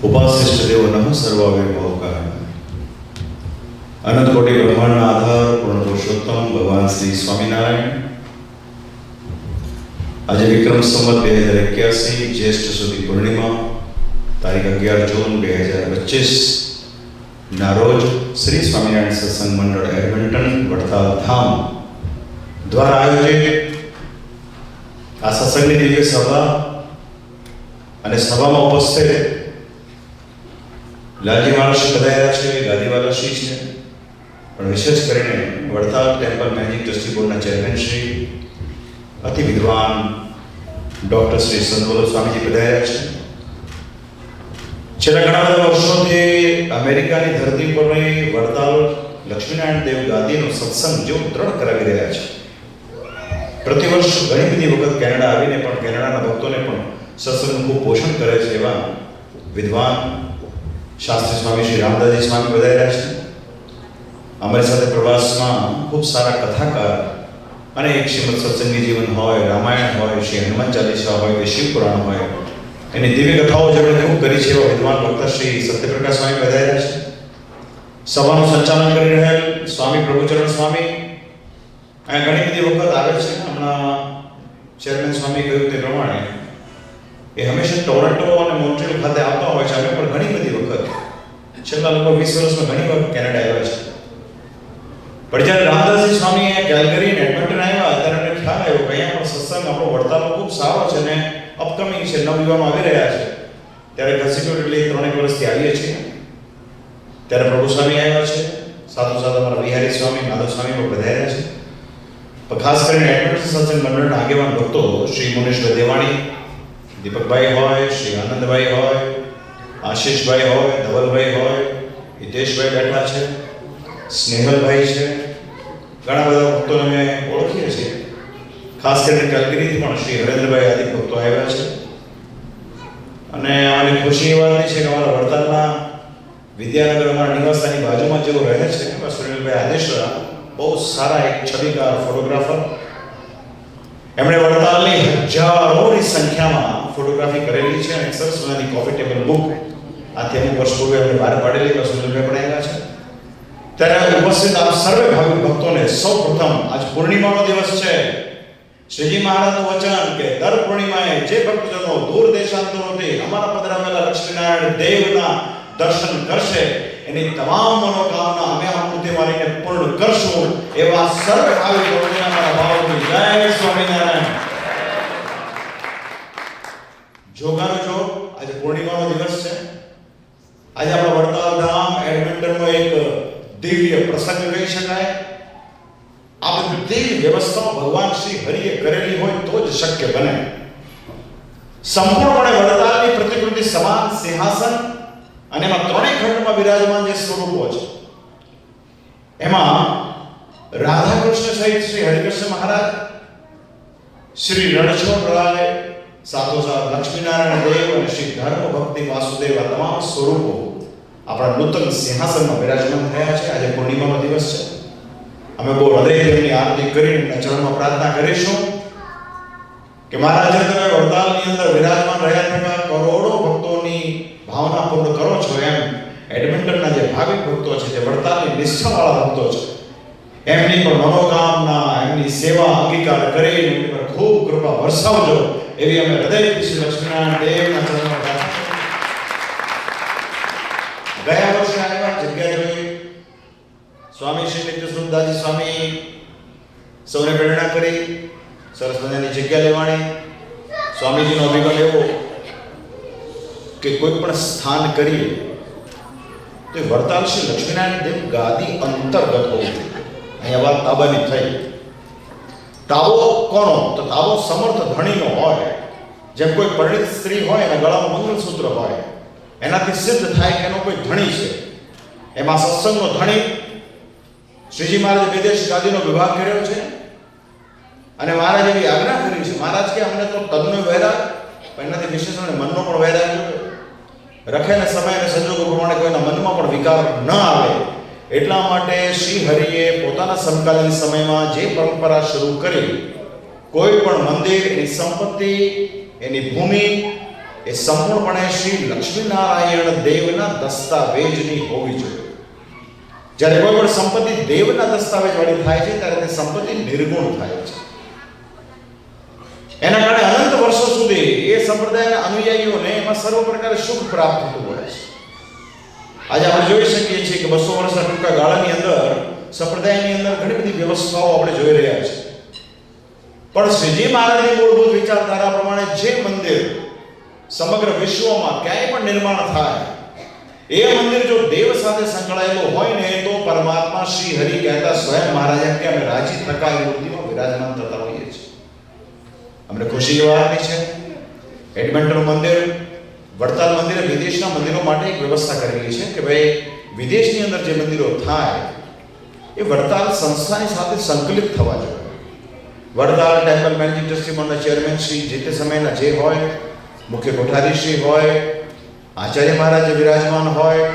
उपासिष्ट देव नमः सर्वाविर्भाव का अनंत कोटि ब्रह्मांड आधार पूर्ण पुरुषोत्तम भगवान श्री स्वामीनारायण आज विक्रम संवत 2081 ज्येष्ठ सुदी पूर्णिमा तारीख 11 जून 2025 ना रोज श्री स्वामीनारायण सत्संग मंडल एडमिंटन वडताल धाम द्वारा आयोजित आ सत्संगनी दिव्य सभा અને સભામાં ઉપસ્થિત લાલજી મહારાજ પધાર્યા છે, ગાદીવાલા શ્રી છે, પણ વિશેષ કરીને વડતાલ ટેમ્પલ મેનેજિંગ ટ્રસ્ટી બોર્ડના ચેરમેન શ્રી અતિ વિદ્વાન ડોક્ટર શ્રી સંતોલ સ્વામીજી પધાર્યા છે. છેલ્લા ઘણા બધા વર્ષોથી અમેરિકાની ધરતી પર વડતાલ લક્ષ્મીનારાયણ દેવ ગાદીનો સત્સંગ જેવું દ્રઢ કરાવી રહ્યા છે. પ્રતિવર્ષ ઘણી બધી વખત કેનેડા આવીને પણ કેનેડાના ભક્તોને પણ સત્સંગનું ખૂબ પોષણ કરે છે એવા વિદ્વાન શાસ્ત્રી સ્વામી શ્રી રામદાસજી સ્વામી પધાર્યા છે. અમારી સાથે પ્રવાસમાં ખૂબ સારા કથાકાર અને એક શ્રીમદ સત્સંગી જીવન હોય, રામાયણ હોય, શ્રી હનુમાન ચાલીસા હોય કે શિવ પુરાણ હોય એની દિવ્ય કથાઓ જેમણે ખૂબ કરી છે એવા વિદ્વાન વક્તા શ્રી સત્યપ્રકાશ સ્વામી પધાર્યા છે. સભાનું સંચાલન કરી રહેલ સ્વામી પ્રભુચરણ સ્વામી અહીંયા ઘણી બધી વખત આવે છે. હમણાં ચેરમેન સ્વામી કહ્યું તે પ્રમાણે એ હંમેશા ટોરન્ટો અને મોન્ટ્રીયલ ખાતે આવતા હોય છે. અમે પણ ઘણી બધી વખત છેલ્લા લગભગ 20 વર્ષમાં ઘણી વખત કેનેડા આવ્યા છે. પણ જ્યારે રામદાસજી સ્વામી કેલ્ગરી અને એડમન્ટન આવ્યા ત્યારે અમને ખ્યાલ આવ્યો કે અહીંયા પણ સત્સંગ આપણો વડતાલનો ખૂબ સારો છે ને અપકમિંગ છે, નવયુવાનો આવી રહ્યા છે. ત્યારે કન્સ્ટિટ્યુટલી 3 વર્ષથી આવીએ છીએ. ત્યારે પ્રભુ સ્વામી આવ્યા છે, સાથોસાથ અમારા વિહારી સ્વામી, માધવ સ્વામી પણ પધાર્યા છે. પણ ખાસ કરીને એડમન્ટન સત્સંગ મંડળના આગેવાન ભક્તો શ્રી મુનેશ્વર દેવાણી, દીપકભાઈ હોય, શ્રી આનંદભાઈ હોય, આશીષભાઈ હોય, ધવલભાઈ હોય, હિતેશભાઈ બેઠા છે, સ્નેહલભાઈ છે, ઘણા બધા ભક્તોને અમે ઓળખીએ છીએ. ખાસ કરીને કેલ્ગરીથી પણ શ્રી હરેન્દ્રભાઈ આદિ ભક્તો આવ્યા છે. અને અમારી ખુશીની વાત એ છે કે અમારા વડતાલના વિદ્યાનગર અમારા નિવાસસ્થાનની બાજુમાં જેઓ રહે છે સુનિલભાઈ આદેશ્વરા, બહુ સારા એક છબીકાર ફોટોગ્રાફર. એમણે વડતાલની હજારોની સંખ્યામાં ફોટોગ્રાફી કરેલી છે અને એક સરસ મજાની કોફી ટેબલ બુક આથી અમુક વર્ષ પૂર્વે એમણે બહાર પાડેલી તો સુનિલભાઈ પણ આવ્યા છે. ત્યારે ઉપસ્થિત આપ સર્વે ભાવિક ભક્તોને સૌ પ્રથમ આજ પૂર્ણિમાનો દિવસ છે. શ્રીજી મહારાજનું વચન કે દર પૂર્ણિમાએ જે ભક્તજનો દૂર દેશાંતરોથી અમારા પધરાવેલા લક્ષ્મીનારાયણ દેવના દર્શન કરશે એની તમામ મનોકામના અમે આ મૂર્તિ મારીને પૂર્ણ કરશું એવા સર્વે ભાવિક ભક્તોને અમારા ભાવથી જય સ્વામિનારાયણ. જોગાનો જો આજે પૂર્ણિમાનો દિવસ છે. આજે આપણા વડતાલ ધામ એડમિન્ટનનો એક દિવ્ય પ્રસંગ કહી શકાય. આ બધી વ્યવસ્થાઓ ભગવાન શ્રી હરિએ કરેલી હોય તો જ શક્ય બને. સંપૂર્ણપણે વડતાલની પ્રતિકૃતિ સમાન સિંહાસન અને એમાં ત્રણેય ખંડમાં વિરાજમાન જે સ્વરૂપો છે એમાં રાધા કૃષ્ણ સહિત શ્રી હરિકૃષ્ણ મહારાજ, શ્રી રણછોડરાય, સાથોસાથ લક્ષ્મીનારાયણ દેવ અને શ્રી ધર્મ ભક્તિ વાસુદેવ આ તમામ સ્વરૂપો આપણા નૂતન સિંહાસનમાં વિરાજમાન થયા છે. આજે પૂર્ણિમાનો દિવસ છે. અમે બહુ હૃદયથી એમની આરતી કરીને એમના ચરણમાં પ્રાર્થના કરીશું કે મહારાજ તમે વડતાલની અંદર વિરાજમાન રહ્યા થતા કરોડો ભક્તોની ભાવના પૂર્ણ કરો છો એમ એડમિન્ટનના જે ભાવિક ભક્તો છે, જે વડતાલની નિષ્ઠાવાળા ભક્તો છે, એમની પણ મનોકામના, એમની સેવા અંગીકાર કરીને એમની પર ખૂબ કૃપા વરસાવજો એવી અમે હૃદયથી શ્રી લક્ષ્મીનારાયણ દેવના ચરણમાં પ્રાર્થના. ગયા વર્ષે આવ્યા જગ્યા જોઈ સ્વામી શ્રી નિત્યસ્વરૂપદાસજી સ્વામી સૌને પ્રેરણા કરી સરસ મજાની જગ્યા લેવાની. સ્વામીજીનો અભિગમ એવો કે કોઈ પણ સ્થાન કરીએ તો વડતાલ શ્રી લક્ષ્મીનારાયણ દેવ ગાદી અંતર્ગત હોવું જોઈએ. અહીંયા વાત તાબાની થઈ. તાબો કોનો? તો તાબો સમર્થ ધણીનો હોય. જેમ કોઈ પરિણિત સ્ત્રી હોય એના ગળામાં મંગળસૂત્ર હોય, એનાથી સિદ્ધ થાય કે એનો કોઈ ધણી છે. એમાં સત્સંગનો ધણી શ્રીજી મહારાજે વિદેશ ગાદીનો વિભાગ કર્યો છે અને મહારાજ એવી આજ્ઞા કરી છે. મહારાજ કે અમને તો તદનો વૈરાગ, પણ એનાથી વિશેષ મનનો પણ વૈરાગ રખે ને સમય અને સંજોગો પ્રમાણે કોઈના મનમાં પણ વિકાર ન આવે એટલા માટે શ્રી હરિએ પોતાના સમકાલીન સમયમાં જે પરંપરા શરૂ કરી, કોઈ પણ મંદિર, એની સંપત્તિ, એની ભૂમિ એ સંપૂર્ણપણે શ્રી લક્ષ્મીનારાયણ દેવના દસ્તાવેજની હોવી જોઈએ. જ્યારે કોઈ પણ સંપત્તિ દેવના દસ્તાવેજ વાળી થાય છે ત્યારે તે સંપત્તિ નિર્ગુણ થાય છે. એના કારણે અનંત વર્ષો સુધી એ સંપ્રદાયના અનુયાયીઓને એમાં સર્વ પ્રકારે સુખ પ્રાપ્ત થતું હોય છે. આજે આપણે જોઈ શકીએ છીએ કે 200 વર્ષના ટૂંકા ગાળાની અંદર સંપ્રદાયની અંદર ઘણી બધી વ્યવસ્થાઓ આપણે જોઈ રહ્યા છીએ. પણ શ્રીજી મહારાજની મૂળભૂત વિચારધારા પ્રમાણે જે મંદિર સમગ્ર વિશ્વમાં ક્યાંય પણ નિર્માણ થાય એ મંદિર જો દેવ સાથે સંકળાયેલું હોય ને તો પરમાત્મા શ્રી હરિ કહેતા સ્વયં મહારાજ કે અમે રાજી થકાય મૂર્તિમાં વિરાજમાન થતા હોઈએ છીએ. અમને ખુશી વાતની છે એડમન્ટન મંદિર, વડતાલ મંદિરે વિદેશના મંદિરો માટે એક વ્યવસ્થા કરેલી છે કે ભાઈ વિદેશની અંદર જે મંદિરો થાય એ વડતાલ સંસ્થાની સાથે સંકલિત થવા જોઈએ. વડતાલ ટેમ્પલ મેનેજિંગ ટ્રસ્ટી બોર્ડના ચેરમેન શ્રી જે તે સમયના જે હોય, મુખ્ય કોઠારી શ્રી હોય, આચાર્ય મહારાજ વિરાજમાન હોય,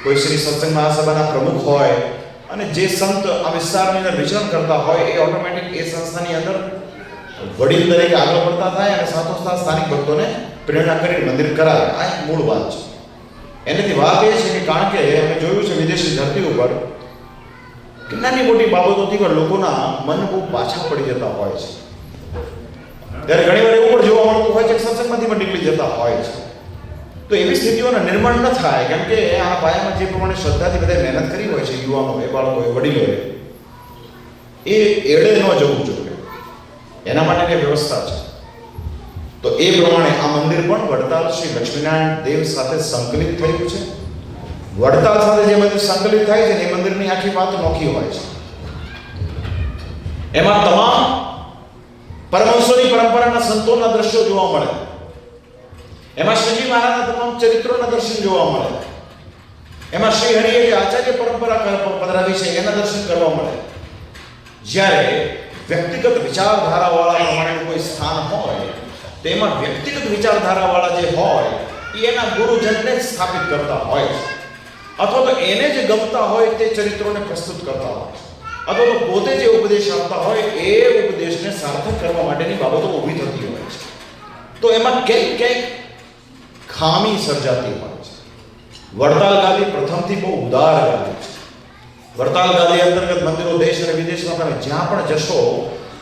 કોઈ શ્રી સત્સંગ મહાસભાના પ્રમુખ હોય અને જે સંત આ વિસ્તારની અંદર વિચરણ કરતા હોય એ ઓટોમેટિક એ સંસ્થાની અંદર વડીલ તરીકે આગળ પડતા થાય અને સાથોસાથ સ્થાનિક ભક્તોને પ્રેરણા કરીને મંદિર કરાવે. આ એક મૂળ વાત છે. એનાથી વાત એ છે કે કારણ કે અમે જોયું છે વિદેશી ધરતી ઉપર કે નાની મોટી બાબતોથી પણ લોકોના મન બહુ પાછા પડી જતા હોય છે. ત્યારે ઘણી વાર એવું પણ જોવા મળતું હોય છે કે સત્સંગમાંથી પણ નીકળી જતા હોય છે. તો એવી સ્થિતિઓનું નિર્માણ ન થાય કેમ કે આ પાયામાં જે પ્રમાણે શ્રદ્ધાથી બધા મહેનત કરી હોય છે યુવાનોએ, બાળકોએ, વડીલોએ, એ એળે ન જવું જોઈએ. એના માટેની વ્યવસ્થા છે. તો એ પ્રમાણે આ મંદિર પણ વડતાલ શ્રી લક્ષ્મીનારાયણ દેવ સાથે સંકલિત થયું છે. વડતાલ સાથે જે મંદિર સંકલિત થાય છે ને એ મંદિરની આખી વાત નોખી હોય છે. એમાં તમામ પરમહંસોની પરંપરાના સંતોના દ્રશ્યો જોવા મળે. એમાં શ્રીજી મહારાજના તમામ ચરિત્રોના દર્શન જોવા મળે. એમાં શ્રી હરિએ જે આચાર્ય પરંપરા પધરાવી છે એના દર્શન કરવા મળે. જ્યારે વ્યક્તિગત વિચારધારાવાળા પ્રમાણેનું કોઈ સ્થાન હોય તેમાં વ્યક્તિગત વિચારધારાવાળા જે હોય એ એના ગુરુજનને સ્થાપિત કરતા હોય છે, અથવા તો એને જે ગમતા હોય તે ચરિત્રોને પ્રસ્તુત કરતા હોય, અથવા તો પોતે જે ઉપદેશ આપતા હોય એ ઉપદેશને સાર્થક કરવા માટેની બાબતો ઊભી થતી હોય છે. તો એમાં ક્યાંક ખામી સર્જાતી હોય છે. વડતાલ ગાદી પ્રથમથી બહુ ઉદાર ગાદી છે. વડતાલ ગાદી અંતર્ગત મંદિરો દેશ અને વિદેશમાં તમે જ્યાં પણ જશો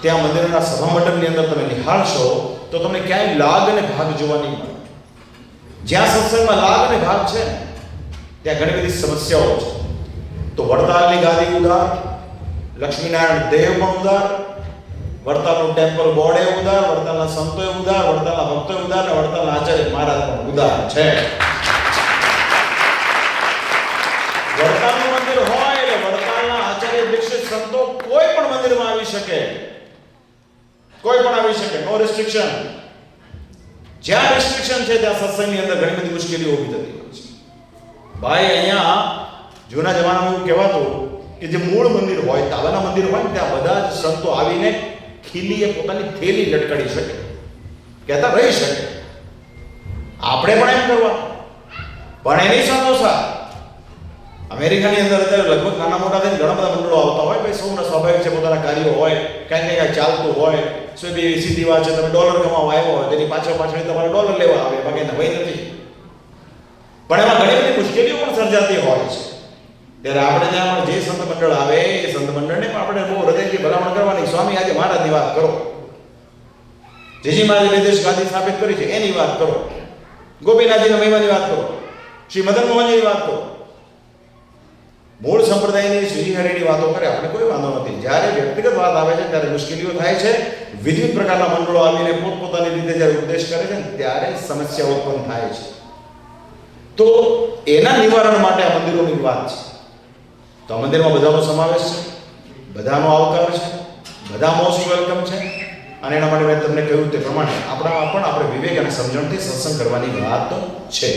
ત્યાં મંદિરના સભા મંડપની અંદર તમે નિહાળશો તો તમને ક્યાંય લાગ અને ભાગ જોવા નહીં મળે. જ્યાં સત્સંગમાં લાગ અને ભાગ છે ત્યાં ઘણી બધી સમસ્યાઓ છે. તો વડતાલની ગાદી ઉદાર, લક્ષ્મીનારાયણ દેવ પણ ઉદાર, વડતાલનું ટેમ્પલ બોર્ડ ઉદાર, વડતાલના સંતો ઉદાર, વડતાલના ભક્તો ઉદાર અને વડતાલના આચાર્ય મહારાજ પણ ઉદાર છે. વડતાલનું મંદિર હોય એટલે વડતાલના આચાર્ય દીક્ષિત સંતો કોઈ પણ મંદિરમાં આવી શકે, કોઈ પણ આવી શકે, નો રિસ્ટ્રિક્શન. જ્યાં રિસ્ટ્રિક્શન છે ત્યાં સત્સંગની અંદર ઘણી બધી મુશ્કેલીઓ ઊભી થતી હોય છે. ભાઈ અહીંયા જૂના જમાનામાં એવું કહેવાતું કે જે મૂળ મંદિર હોય, તાબાના મંદિર હોય ને ત્યાં બધા જ સંતો આવીને ખીલીએ પોતાની થેલી લટકાડી શકે, કહેતા રહી શકે. આપણે પણ એમ કરવા, પણ એની સાથોસાથ અમેરિકાની અંદર અત્યારે લગભગ નાના મોટા થઈને ઘણા બધા મંડળો આવતા હોય. ભાઈ સૌના સ્વાભાવિક છે, પોતાના કાર્યો હોય, કાંઈક ને કાંઈક ચાલતું હોય. શું બી સીધી વાત છે, તમે ડોલર કમાવા આવ્યો હોય તેની પાછળ તમારે ડોલર લેવા આવે, બાકી નવાઈ નથી. પણ એમાં ઘણી બધી મુશ્કેલીઓ પણ સર્જાતી હોય છે. ત્યારે આપણે ત્યાં પણ જે સંત મંડળ આવે એ સંત મંડળને પણ આપણે બહુ હૃદયથી ભલામણ કરવાની, સ્વામી આજે મહારાજની વાત કરો, જેજી મહારાજે વિદેશ ગાદી સ્થાપિત કરી છે એની વાત કરો, ગોપીનાથજીના મહિમાની વાત કરો, શ્રી મદન મોહનજીની વાત કરો. મૂળ સંપ્રદાયની શ્રી હરિની વાતો કરે આપણે કોઈ વાંધો નથી. જ્યારે વ્યક્તિગત વાત આવે છે ત્યારે મુશ્કેલીઓ થાય છે. વિવિધ પ્રકારના મંડળો આવીને પોતપોતાની રીતે જ્યારે ઉપદેશ કરે છે ત્યારે સમસ્યા ઉત્પન્ન થાય છે. તો એના નિવારણ માટે આ મંદિરોની વાત છે. તો આ મંદિરમાં બધાનો સમાવેશ છે, બધાનો આવકાર છે, બધા મોસ્ટ વેલકમ છે. અને એના માટે મેં તમને કહ્યું તે પ્રમાણે આપણામાં પણ આપણે વિવેક અને સમજણથી સત્સંગ કરવાની વાત છે.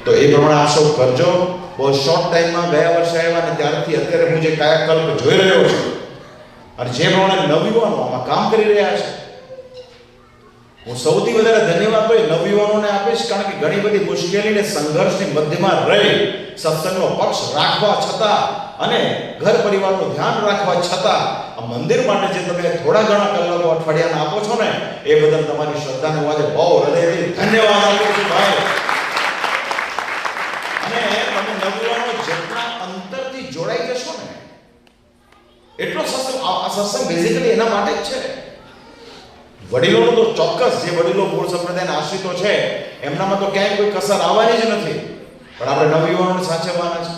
તો એ પ્રમાણે આપ સૌ કરજો. બહુ શોર્ટ ટાઈમમાં ગયા વર્ષે આવ્યા અને ત્યારથી અત્યારે હું જે કાયાકલ્પ જોઈ રહ્યો છું અને જે પ્રમાણે નવયુવાનો આમાં કામ કરી રહ્યા છે, હું સૌથી વધારે ધન્યવાદ તો એ નવયુવાનોને આપીશ. કારણ કે ઘણી બધી મુશ્કેલી અને સંઘર્ષની મધ્યમાં રહી સત્સંગનો પક્ષ રાખવા છતાં અને ઘર પરિવારનું ધ્યાન રાખવા છતાં આ મંદિર માટે જે તમે થોડા ઘણા કલાકો અઠવાડિયાના આપો છો ને, એ બદલ તમારી શ્રદ્ધાને હું આજે બહુ હૃદયથી ધન્યવાદ આપું છું ભાઈ. અને તમે નવયુવાનો જેટલા અંતરથી જોડાઈ જશો ને, એટલો સત્સંગ, આ સત્સંગ બેઝિકલી એના માટે જ છે. વડીલોનો તો ચોક્કસ, જે વડીલો મૂળ સંપ્રદાયના આશ્રિતો છે એમનામાં તો ક્યાંય કોઈ કસર આવવાની જ નથી. પણ આપણે નવયુવાનોને સાચવવાના છે,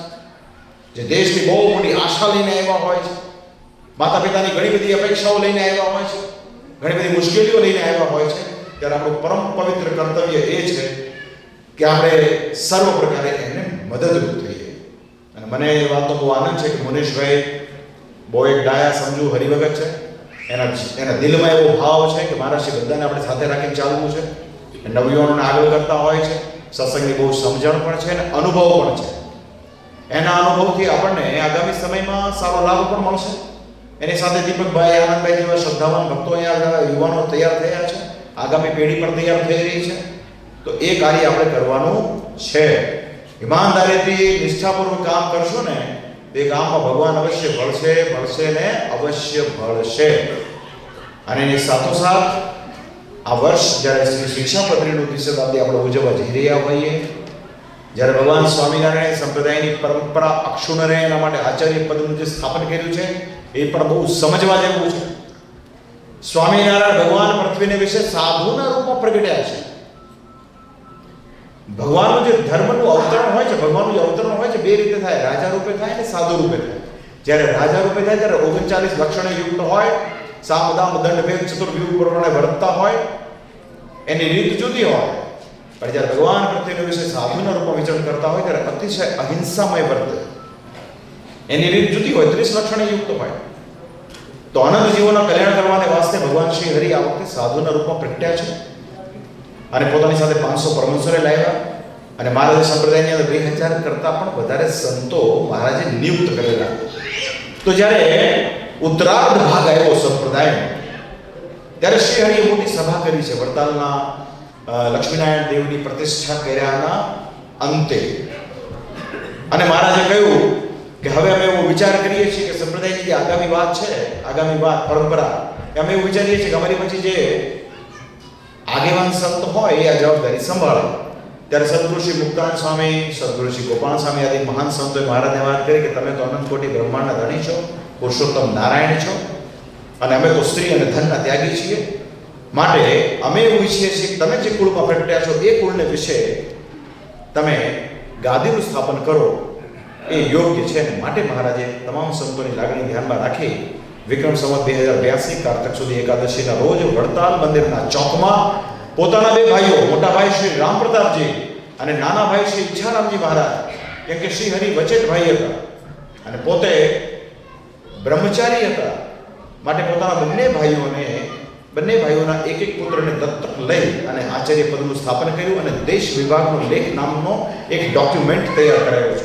જે દેશની બહુ મોટી આશા લઈને આવ્યા હોય છે, માતા પિતાની ઘણી બધી અપેક્ષાઓ લઈને આવ્યા હોય છે, ઘણી બધી મુશ્કેલીઓ લઈને આવ્યા હોય છે. ત્યારે આપણું પરમ પવિત્ર કર્તવ્ય એ છે કે આપણે સર્વ પ્રકારે એમને મદદરૂપ થઈએ. અને મને એ વાતનો બહુ આનંદ છે કે મુનેશભાઈ બહુ એક ડાયા સમજુ હરિભગત છે. એના દિલમાં એવો ભાવ છે કે મારા શ્રી બધાને આપણે સાથે રાખીને ચાલવું છે. નવયુવાનોને આગળ કરતા હોય છે. સત્સંગની બહુ સમજણ પણ છે અને અનુભવ પણ છે. એના અનુભવથી આપણને આગામી સમયમાં સારો લાભ પણ મળશે. એની સાથે દીપકભાઈ, આનંદભાઈ જેવા શ્રદ્ધાવાન ભક્તો અહીંયા યુવાનો તૈયાર થયા છે. આગામી પેઢી પણ તૈયાર થઈ રહી છે. તો એ કાર્ય આપણે કરવાનું છે. ઈમાનદારીથી નિષ્ઠાપૂર્વક કામ કરશો ને, તે કામમાં ભગવાન અવશ્ય ભળશે ને અવશ્ય ભળશે. અને એની સાથોસાથ આ વર્ષ જ્યારે શ્રી શિક્ષાપત્રીનું દ્વિશતાબ્દી આપણે ઉજવવા જઈ રહ્યા હોઈએ, જ્યારે ભગવાન સ્વામિનારાયણ સંપ્રદાયની પરંપરા અક્ષુણ રહે એના માટે આચાર્ય પદનું જે સ્થાપન કર્યું છે એ પણ બહુ સમજવા જેવું છે. સ્વામિનારાયણ ભગવાન પૃથ્વીને વિશે સાધુના રૂપમાં પ્રગટ્યા છે. ભગવાનનું જે ધર્મનું અવતરણ હોય છે, ભગવાનનું જે અવતરણ હોય છે બે રીતે થાય, રાજા રૂપે થાય અને સાધુ રૂપે થાય. જ્યારે રાજા રૂપે થાય ત્યારે 39 લક્ષણે યુક્ત હોય, સામ દામ દંડ ભેદ ચતુર્વ્યુહ પ્રમાણે વર્તતા હોય, એની રીત જુદી હોય. પણ જ્યારે ભગવાન પૃથ્વીને વિશે સાધુના રૂપમાં વિચરણ કરતા હોય ત્યારે અતિશય અહિંસામય વર્તે. એની રીત જુદી હોય, 30 લક્ષણે યુક્ત હોય. તો અનંત જીવોના કલ્યાણ કરવાને વાસ્તે ભગવાન શ્રી હરિ આ વખતે સાધુના રૂપમાં પ્રગટ્યા છે. અને પોતાની સાથે 500 પરમહંસોને લાવ્યા. અને મહારાજ સંપ્રદાયની અંદર 2000 કરતાં પણ વધારે સંતો મહારાજે નિયુક્ત કરેલા. તો જ્યારે ઉત્તરાર્ધ ભાગ આવ્યો સંપ્રદાયનો, ત્યારે શ્રી હરિએ મોટી સભા કરી છે વડતાલના લક્ષ્મીનારાયણ દેવની પ્રતિષ્ઠા કર્યાના અંતે. અને મહારાજે કહ્યું કે હવે અમે એવો વિચાર કરીએ છીએ કે સંપ્રદાયની જે આગામી વાત છે, આગામી વાત પરંપરા, અમે એવું વિચારીએ છીએ કે અમારી પછી જે આગેવાન સંત હોય એ આ જવાબદારી સંભાળે. ત્યારે સદગુરુ મુક્તાનંદ સ્વામી, સદગુરુ ગોપાલ સ્વામી આદિ મહાન સંતોએ મહારાજને વાત કરી કે તમે તો અનંત કોટી બ્રહ્માંડના ધણી છો, પુરુષોત્તમ નારાયણ છો, અને અમે તો સ્ત્રી અને ધનના ત્યાગી છીએ. માટે અમે એવું ઈચ્છીએ છીએ કે તમે જે કુળમાં પ્રગટ્યા છો એ કુળને વિશે તમે ગાદીનું સ્થાપન કરો, એ યોગ્ય છે. અને માટે મહારાજે તમામ સંતોની લાગણી ધ્યાનમાં રાખી વિક્રમ સંવત 2082 કારતક સુધી એકાદશીના રોજ વડતાલ મંદિરના ચોકમાં પોતાના બે ભાઈઓ, મોટા ભાઈ શ્રી રામ પ્રતાપજી અને નાના ભાઈ શ્રી ઈચ્છારામજી મહારાજ, કેમ કે શ્રી હરિ વચેટ ભાઈ હતા અને પોતે બ્રહ્મચારી હતા, માટે પોતાના બંને ભાઈઓના એક પુત્રને દત્તક લઈ અને આચાર્ય પદનું સ્થાપન કર્યું. અને દેશ વિભાગનો લેખ નામનો એક ડોક્યુમેન્ટ તૈયાર કરાયો છે.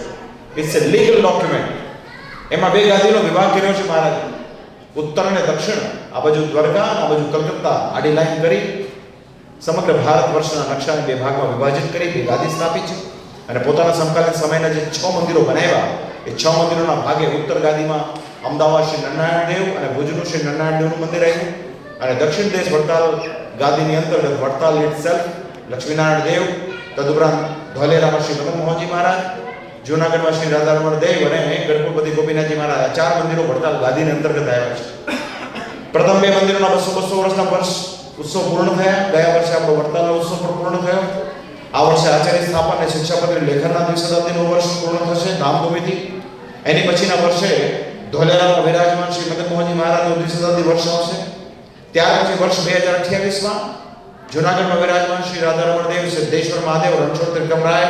It's a legal document. એમાં બે ગાદીનો વિભાગ કર્યો છે મહારાજ. ઉત્તર અને દક્ષિણ, આ બાજુ દ્વારકા, આ બાજુ કલકત્તા, આડી લાઈન કરી સમગ્ર ભારત વર્ષના નકશાને બે ભાગમાં વિભાજિત કરી બે ગાદી સ્થાપી છે. અને પોતાના સમકાલીન સમયના જે 6 મંદિરો બનાવ્યા, એ 6 મંદિરોના ભાગે ઉત્તર ગાદીમાં અમદાવાદ શ્રી નરનારાયણ દેવ અને ભુજનું શ્રી નરનારાયણ દેવનું મંદિર આવ્યું. અને દક્ષિણ દેશ વડતાલ ગાદીની અંતર્ગત વડતાલ ઇટસેલ્ફ લક્ષ્મીનારાયણ દેવ, તદુપરાંત ધોલેરામાં શ્રી મદન મોહનજી મહારાજ, જૂનાગઢમાં શ્રી રાધારમણ દેવ અને ગઢપુરપતિ ગોપીનાથજી મહારાજ, 4 મંદિરો વડતાલ ગાદીની અંતર્ગત આવ્યા છે. પ્રથમ 2 મંદિરોના 200 વર્ષના વર્ષ ઉત્સવ પૂર્ણ થયા. ગયા વર્ષે આપણો વડતાલનો ઉત્સવ પણ પૂર્ણ થયો. આ વર્ષે આચાર્ય સ્થાપન અને શિક્ષાપત્રી લેખનના દ્વિશતાબ્દીનું વર્ષ પૂર્ણ થશે ધામધૂમીથી. એની પછીના વર્ષે ધોલેરામાં વિરાજમાન શ્રી મદન મોહનજી મહારાજનું દ્વિશતાબ્દી વર્ષ આવશે. ત્યાર પછી વર્ષ 2028માં જૂનાગઢમાં વિરાજમાન શ્રી રાધારમણ દેવ, સિદ્ધેશ્વર મહાદેવ, રણછોડ ત્રિકમરાય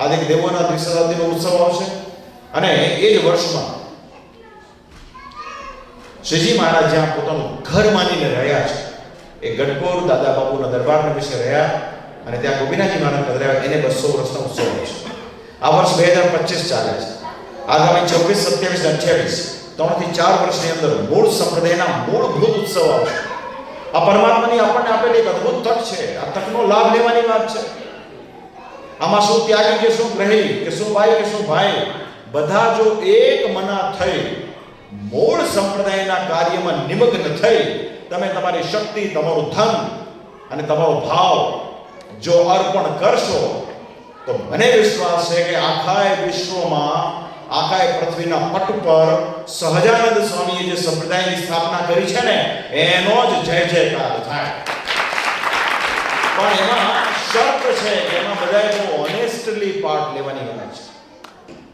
આદિ દેવોના દ્વિશતાબ્દીનો ઉત્સવ આવશે. અને એ જ વર્ષમાં શ્રીજી મહારાજ જ્યાં પોતાનું ઘર માનીને રહ્યા છે, એ ગઢપુર દાદા બાપુના દરબારના વિશે રહ્યા અને ત્યાં ગોપીનાથજી મહારાજ પધરાવ્યા, એને 200 વર્ષનો ઉત્સવ છે. આ વર્ષ 2025 ચાલે છે. આગામી 26, 27 અને 28 3 થી 4 વર્ષની અંદર મૂળ સંપ્રદાયના મૂળભૂત ઉત્સવ આવશે. આ પરમાત્માની આપણને આપેલી એક અદ્ભુત તક છે. આ તકનો લાભ લેવાની વાત છે. આમાં શું ત્યાગી કે શું ગ્રહી કે શું ભાઈ કે શું ભાઈ, બધા જો એક મના થઈ મૂળ સંપ્રદાયના કાર્યમાં નિમગ્ન થઈ તમે તમારી શક્તિ, તમારું ધન અને તમારો ભાવ જો અર્પણ કરશો તો મને વિશ્વાસ છે કે આખા વિશ્વમાં, આખા પૃથ્વીના પટ પર સહજાનંદ સ્વામીએ જે સંપ્રદાયની સ્થાપના કરી છે ને એનો જ જય જયકાર થાય. પણ એમાં શરત છે કે એમાં બધાએ બહુ ઓનેસ્ટલી પાર્ટ લેવાની વાત છે.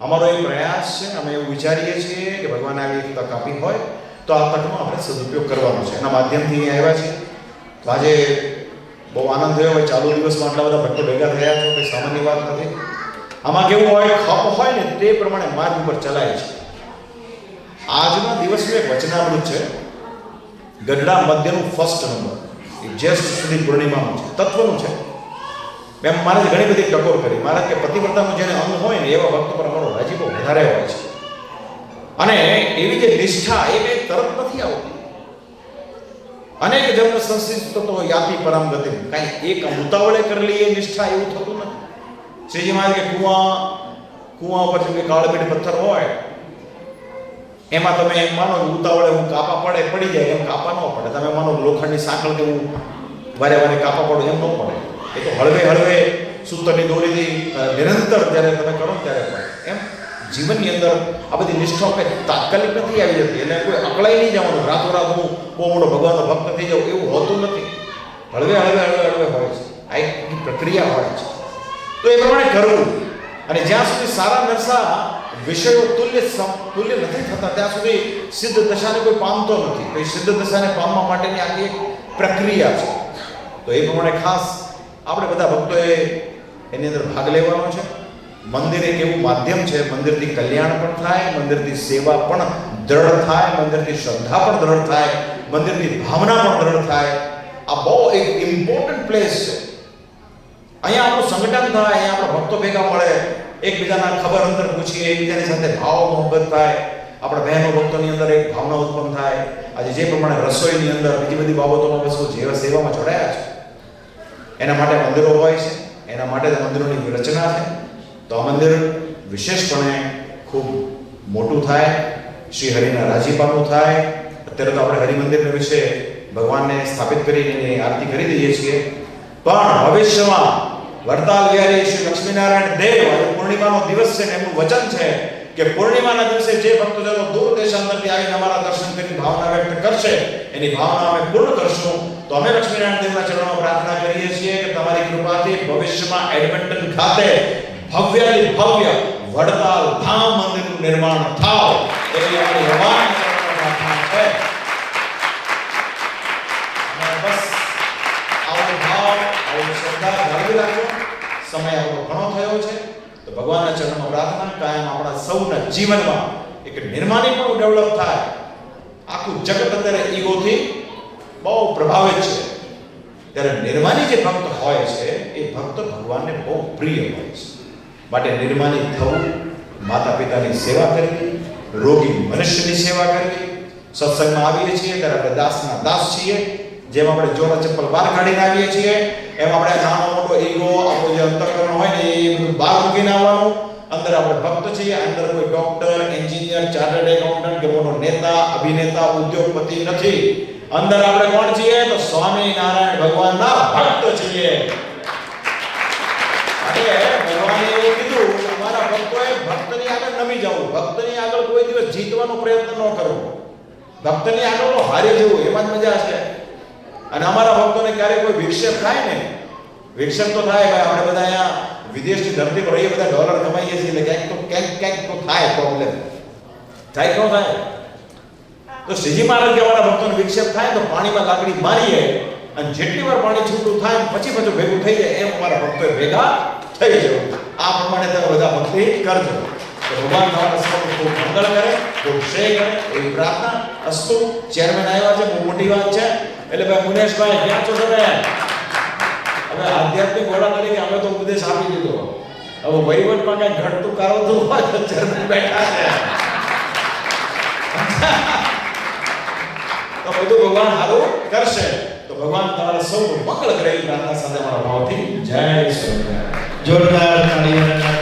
અમારો એ પ્રયાસ છે, અમે એવું વિચારીએ છીએ કે ભગવાને આવી એક તક આપી હોય તો આ તકનો આપણે સદુપયોગ કરવાનો છે. એના માધ્યમથી અહીંયા આવ્યા છીએ. તો આજે બહુ આનંદ થયો હોય. ચાલુ દિવસમાં આટલા બધા ભક્તો ભેગા થયા છો, કંઈ સામાન્ય વાત નથી. આમાં કેવું હોય, ખપ હોય ને તે પ્રમાણે માર્ગ ઉપર ચલાય છે. આજના દિવસનું એક વચનામૃત છે, ગઢડા મધ્યનું ફર્સ્ટ નંબર, એ જ્યેષ્ઠ સુધી પૂર્ણિમાનું છે, તત્વનું છે. એમ મહારાજ ઘણી બધી ટકોર કરી. મહારાજ કે પતિવ્રતાનું જેને અંગ હોય ને એવા ભક્તો પર અમારો રાજીપો વધારે હોય છે. અને એવી જે નિષ્ઠા એ કંઈ તરત નથી આવતી. અનેક જન્મ સંસિદ્ધ તો યાતિ પરમ ગતિ, કાંઈ એક ઉતાવળે કરેલી એ નિષ્ઠા એવું થતું નથી. શ્રીજી મહારાજ કે કુવા ઉપર જેમ કે કાળબીડ પથ્થર હોય એમાં તમે એમ માનો ઉતાવળે હું કાપા પડી જાય, એમ કાપા ન પડે. તમે માનો લોખંડની સાંકળ કે હું વારે વારે કાપા પડો એમ ન પડે. એ તો હળવે હળવે સૂતરની દોરીથી નિરંતર જ્યારે તમે કરો ત્યારે પડે. એમ જીવનની અંદર આ બધી નિષ્ઠાઓ કંઈ તાત્કાલિક નથી આવી જતી. એટલે કોઈ અકળાઈ નહીં જવાનું, રાતોરાત હું બહુ મોટો ભગવાનનો ભક્ત થઈ જાઉં એવું હોતું નથી. હળવે હળવે હળવે હળવે હોય છે. આ એક પ્રક્રિયા હોય છે. તો એ પ્રમાણે કરવું. અને જ્યાં સુધી સારા નરસા વિષયો તુલ્ય નથી થતા ત્યાં સુધી સિદ્ધ દશાને કોઈ પામતો નથી. તો એ સિદ્ધ દશાને પામવા માટેની આખી એક પ્રક્રિયા છે. તો એ પ્રમાણે ખાસ આપણે બધા ભક્તોએ એની અંદર ભાગ લેવાનો છે. મંદિર એક એવું માધ્યમ છે, મંદિરથી કલ્યાણ પણ થાય, મંદિરથી સેવા પણ દ્રઢ થાય, મંદિરથી શ્રદ્ધા પણ દ્રઢ થાય, મંદિરની ભાવના પણ દ્રઢ થાય. આ બહુ એક ઇમ્પોર્ટન્ટ પ્લેસ છે. અહીંયા આપણું સંગઠન થાય, અહીંયા આપણા ભક્તો ભેગા મળે, એકબીજાના ખબર અંતર પૂછીએ, એકબીજાની સાથે ભાવ મોહબ્બત થાય, આપણા બહેનો ભક્તોની અંદર એક ભાવના ઉત્પન્ન થાય. આજે જે પ્રમાણે રસોઈની અંદર બીજી બધી બાબતોમાં વસ્તુ જેવા સેવામાં જોડાયા છે એના માટે મંદિરો હોય છે, એના માટે મંદિરોની રચના છે. તો આ મંદિર વિશેષપણે ખૂબ મોટું થાય, શ્રી હરિના રાજીપાનું થાય. અત્યારે તો આપણે હરિમંદિરને વિશે ભગવાનને સ્થાપિત કરીને એની આરતી કરી દઈએ છીએ. પણ ભવિષ્યમાં વડતાલ વિહારી શ્રી લક્ષ્મીનારાયણ દેવ આજે પૂર્ણિમાનો દિવસ છે ને એમનું વચન છે કે પૂર્ણિમાના દિવસે જે ભક્તજનો દૂર દેશાંતરથી આવીને અમારા દર્શન કરી ભાવના વ્યક્ત કરશે એની ભાવના અમે પૂર્ણ કરશું. તો અમે લક્ષ્મીનારાયણ દેવના ચરણોમાં પ્રાર્થના કરીએ છીએ કે તમારી કૃપાથી ભવિષ્યમાં એડમન્ટન ખાતે ભવ્યથી ભવ્ય વડતાલ ધામ મંદિરનું નિર્માણ થાય એવી આપણી ભગવાન પ્રાર્થના છે. અને બસ આવો ભાવ, આવો શ્રદ્ધા જાળવી રાખો. સમય આપણો ઘણો થયો છે તો ભગવાનના ચરણમાં પ્રાર્થના કાયમ આપણા સૌના જીવનમાં એક નિર્માણી પણ ડેવલપ થાય. આખું જગત અત્યારે ઈગોથી બહુ પ્રભાવિત છે, ત્યારે નિર્માની જે ભક્ત હોય છે એ ભક્ત ભગવાનને બહુ પ્રિય હોય છે. માટે નિર્માની થવું, માતા પિતાની સેવા કરવી, રોગી મનુષ્યની સેવા કરવી. સત્સંગમાં આવીએ છીએ ત્યારે આપણે દાસના દાસ છીએ. જેમ આપણે જોરા ચપ્પલ બહાર કાઢીને આવીએ છીએ એમ આપણે નાનો મોટો ઈગો, આપણો જે અંતઃકરણ હોય ને એ બધું બહાર મૂકીને આવવાનું. અંદર આપણે ભક્ત છીએ, અંદર કોઈ ડોક્ટર, એન્જિનિયર, ચાર્ટર્ડ એકાઉન્ટન્ટ કે મોટો નેતા, અભિનેતા, ઉદ્યોગપતિ નથી. અંદર આપણે કોણ છીએ? તો સ્વામિનારાયણ ભગવાનના ભક્ત છીએ. ભગવાને એવું કીધું કે અમારા ભક્તોએ ભક્તની આગળ નમી જવું, ભક્તની આગળ કોઈ દિવસ જીતવાનો પ્રયત્ન ન કરવો, ભક્તની આગળ હારી જવું, એમાં જ મજા છે. અને અમારા ભક્તોને ક્યારે કોઈ વિક્ષેપ થાય ને, વિક્ષેપ તો થાય ભાઈ. આપણે બધા અહીંયા વિદેશની ધરતી પર રહીએ, બધા ડોલર કમાઈએ છીએ એટલે ક્યાંક તો થાય પ્રોબ્લેમ, થાય ન થાય. તો શ્રીજી મહારાજ કે અમારા ભક્તોને વિક્ષેપ થાય તો પાણીમાં લાકડી મારીએ અને જેટલી વાર પાણી છૂટું થાય પછી પાછું ભેગું થઈ જાય એમ અમારા ભક્તોએ ભેગા થઈ જવું. આ પ્રમાણે તમે બધા ભક્તિ કરજો. તો ભગવાન તમારા સૌનું ખૂબ મંગળ કરે, ખૂબ શ્રેય કરે એવી પ્રાર્થના. અસ્તુ. ચેરમેન આવ્યા છે, બહુ મોટી વાત છે. એટલે ભાઈ મુનેશભાઈ ક્યાં છો તમે? હવે આધ્યાત્મિક વડા તરીકે અમે તો ઉપદેશ આપી દીધો. હવે વહીવટમાં કઈ ઘટતું કારવતું હોય તો ચેરમેન બેઠા છે. તો બધું ભગવાન સારું કરશે. તો ભગવાન તમારા સૌનું મંગળ કરે એવી પ્રાર્થના સાથે મારા ભાવથી જય સ્વામિનારાયણ. જોરદાર તાળીઓના